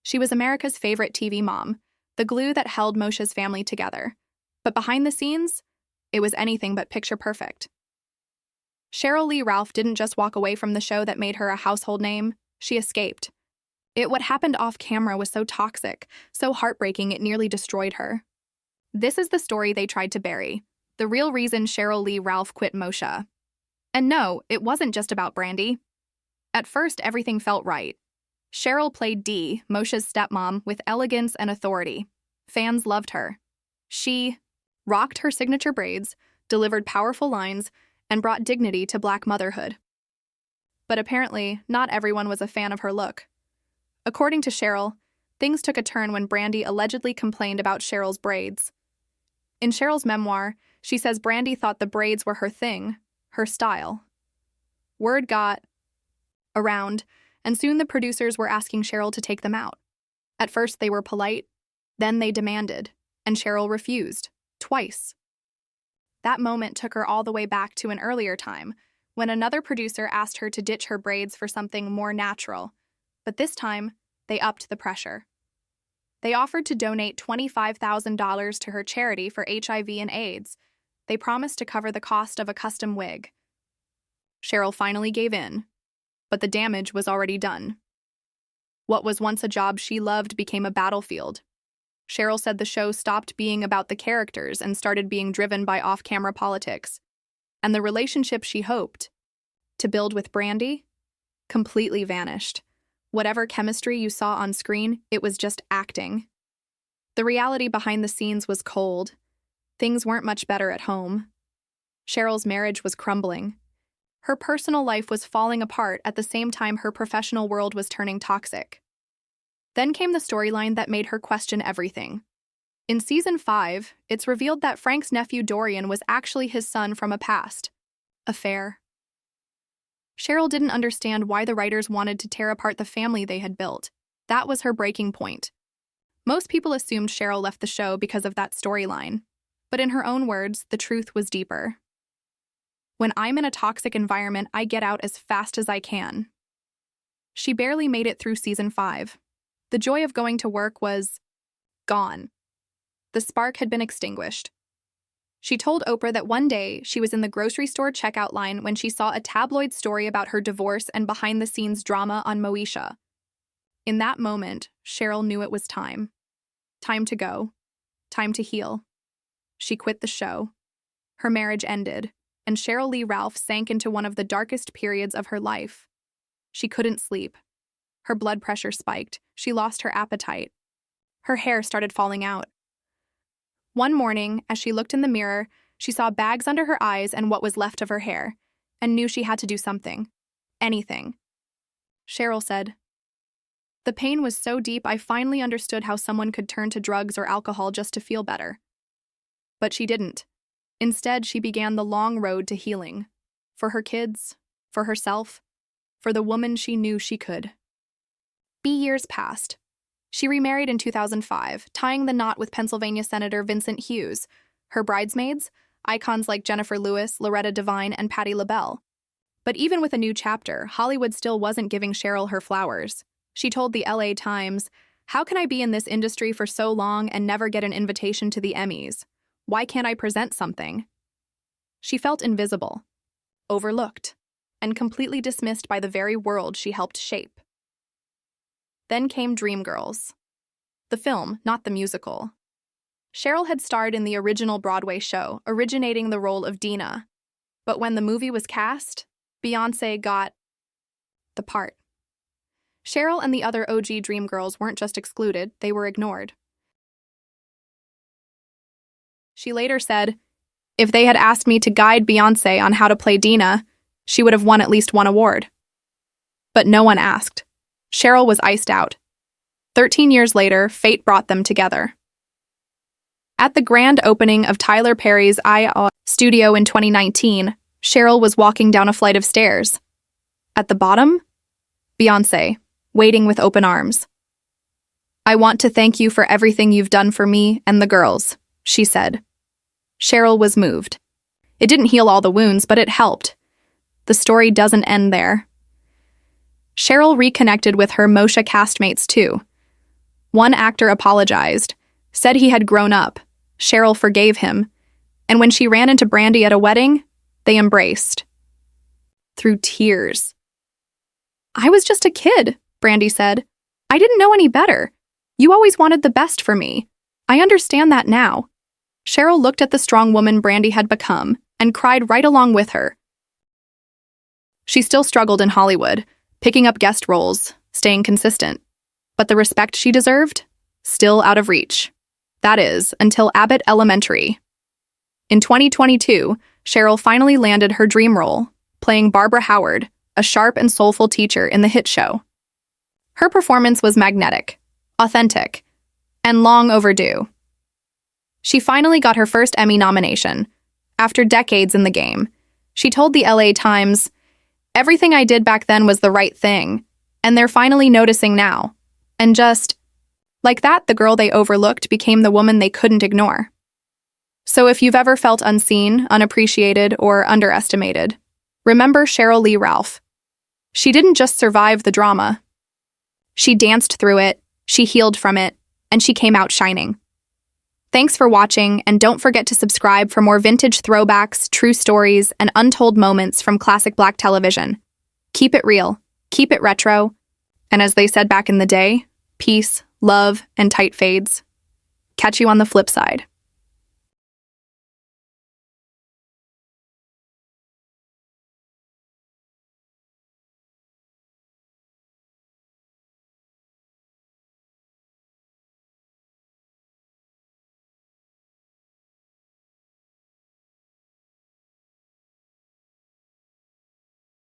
She was America's favorite TV mom, the glue that held Moesha's family together. But behind the scenes, it was anything but picture perfect. Sheryl Lee Ralph didn't just walk away from the show that made her a household name, she escaped. What happened off camera was so toxic, so heartbreaking it nearly destroyed her. This is the story they tried to bury, the real reason Sheryl Lee Ralph quit Moesha. And no, it wasn't just about Brandy. At first, everything felt right. Sheryl played Dee, Moesha's stepmom, with elegance and authority. Fans loved her. She rocked her signature braids, delivered powerful lines, and brought dignity to Black motherhood. But apparently, not everyone was a fan of her look. According to Sheryl, things took a turn when Brandy allegedly complained about Sheryl's braids. In Sheryl's memoir, she says Brandy thought the braids were her thing, her style. Word got around, and soon the producers were asking Sheryl to take them out. At first they were polite, then they demanded, and Sheryl refused, twice. That moment took her all the way back to an earlier time, when another producer asked her to ditch her braids for something more natural. But this time, they upped the pressure. They offered to donate $25,000 to her charity for HIV and AIDS. They promised to cover the cost of a custom wig. Sheryl finally gave in, but the damage was already done. What was once a job she loved became a battlefield. Sheryl said the show stopped being about the characters and started being driven by off-camera politics. And the relationship she hoped to build with Brandy completely vanished. Whatever chemistry you saw on screen, it was just acting. The reality behind the scenes was cold. Things weren't much better at home. Sheryl's marriage was crumbling. Her personal life was falling apart at the same time her professional world was turning toxic. Then came the storyline that made her question everything. In Season 5, it's revealed that Frank's nephew Dorian was actually his son from a past affair. Sheryl didn't understand why the writers wanted to tear apart the family they had built. That was her breaking point. Most people assumed Sheryl left the show because of that storyline. But in her own words, the truth was deeper. When I'm in a toxic environment, I get out as fast as I can. She barely made it through Season 5. The joy of going to work was gone. The spark had been extinguished. She told Oprah that one day she was in the grocery store checkout line when she saw a tabloid story about her divorce and behind-the-scenes drama on Moesha. In that moment, Sheryl knew it was time. Time to go. Time to heal. She quit the show. Her marriage ended, and Sheryl Lee Ralph sank into one of the darkest periods of her life. She couldn't sleep. Her blood pressure spiked. She lost her appetite. Her hair started falling out. One morning, as she looked in the mirror, she saw bags under her eyes and what was left of her hair, and knew she had to do something. Anything. Sheryl said, "The pain was so deep I finally understood how someone could turn to drugs or alcohol just to feel better." But she didn't. Instead, she began the long road to healing. For her kids, for herself, for the woman she knew she could. Years passed. She remarried in 2005, tying the knot with Pennsylvania Senator Vincent Hughes. Her bridesmaids, icons like Jennifer Lewis, Loretta Devine, and Patti LaBelle. But even with a new chapter, Hollywood still wasn't giving Sheryl her flowers. She told the LA Times, "How can I be in this industry for so long and never get an invitation to the Emmys? Why can't I present something?" She felt invisible, overlooked, and completely dismissed by the very world she helped shape. Then came Dreamgirls. The film, not the musical. Sheryl had starred in the original Broadway show, originating the role of Dina. But when the movie was cast, Beyoncé got the part. Sheryl and the other OG Dreamgirls weren't just excluded, they were ignored. She later said, "If they had asked me to guide Beyoncé on how to play Dina, she would have won at least one award." But no one asked. Sheryl was iced out. 13 years later, fate brought them together. At the grand opening of Tyler Perry's studio in 2019, Sheryl was walking down a flight of stairs. At the bottom, Beyoncé, waiting with open arms. "I want to thank you for everything you've done for me and the girls," she said. Sheryl was moved. It didn't heal all the wounds, but it helped. The story doesn't end there. Sheryl reconnected with her Moesha castmates too. One actor apologized, said he had grown up. Sheryl forgave him. And when she ran into Brandy at a wedding, they embraced. Through tears. "I was just a kid," Brandy said. "I didn't know any better. You always wanted the best for me. I understand that now." Sheryl looked at the strong woman Brandy had become and cried right along with her. She still struggled in Hollywood, picking up guest roles, staying consistent. But the respect she deserved? Still out of reach. That is, until Abbott Elementary. In 2022, Sheryl finally landed her dream role, playing Barbara Howard, a sharp and soulful teacher in the hit show. Her performance was magnetic, authentic, and long overdue. She finally got her first Emmy nomination. After decades in the game, she told the LA Times, "Everything I did back then was the right thing, and they're finally noticing now." And just like that, the girl they overlooked became the woman they couldn't ignore. So if you've ever felt unseen, unappreciated, or underestimated, remember Sheryl Lee Ralph. She didn't just survive the drama. She danced through it, she healed from it, and she came out shining. Thanks for watching, and don't forget to subscribe for more vintage throwbacks, true stories, and untold moments from classic Black television. Keep it real, keep it retro, and as they said back in the day, peace, love, and tight fades. Catch you on the flip side.